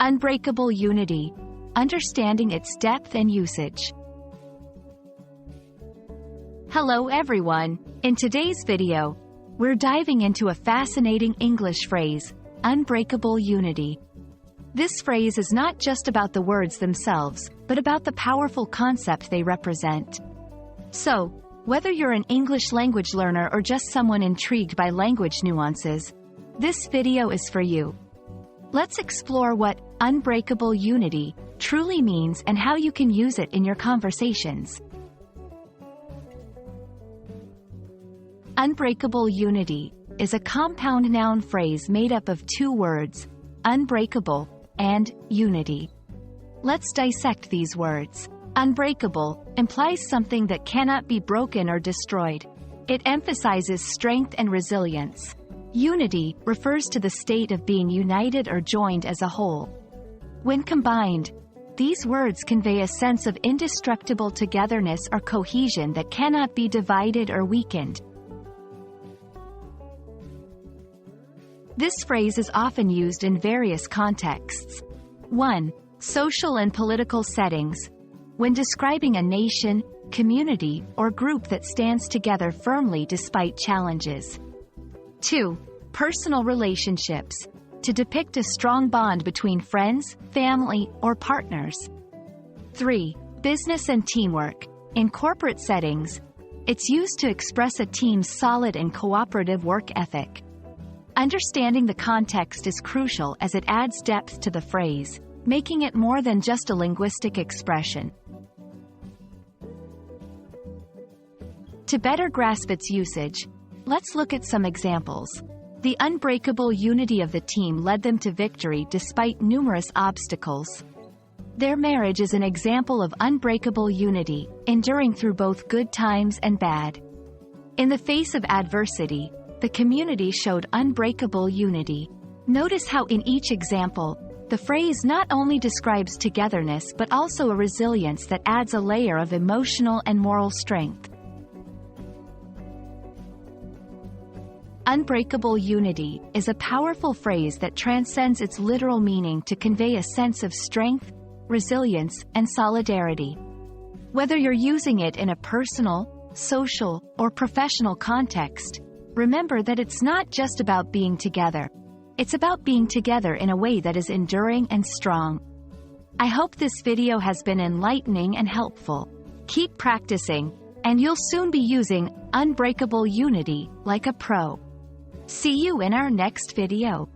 Unbreakable unity. Understanding its depth and usage. Hello everyone. In today's video, we're diving into a fascinating English phrase, unbreakable unity. This phrase is not just about the words themselves, but about the powerful concept they represent. So, whether you're an English language learner or just someone intrigued by language nuances, this video is for you. Let's explore what unbreakable unity truly means and how you can use it in your conversations. Unbreakable unity is a compound noun phrase made up of two words, unbreakable and unity. Let's dissect these words. Unbreakable implies something that cannot be broken or destroyed. It emphasizes strength and resilience. Unity refers to the state of being united or joined as a whole. When combined, these words convey a sense of indestructible togetherness or cohesion that cannot be divided or weakened. This phrase is often used in various contexts. 1. Social and political settings. When describing a nation, community, or group that stands together firmly despite challenges. 2. Personal relationships. To depict a strong bond between friends, family, or partners. 3. Business and teamwork. In corporate settings, it's used to express a team's solid and cooperative work ethic. Understanding the context is crucial as it adds depth to the phrase, making it more than just a linguistic expression. To better grasp its usage, let's look at some examples. The unbreakable unity of the team led them to victory despite numerous obstacles. Their marriage is an example of unbreakable unity, enduring through both good times and bad. In the face of adversity, the community showed unbreakable unity. Notice how in each example, the phrase not only describes togetherness but also a resilience that adds a layer of emotional and moral strength. Unbreakable unity is a powerful phrase that transcends its literal meaning to convey a sense of strength, resilience, and solidarity. Whether you're using it in a personal, social, or professional context, remember that it's not just about being together. It's about being together in a way that is enduring and strong. I hope this video has been enlightening and helpful. Keep practicing, and you'll soon be using unbreakable unity like a pro. See you in our next video.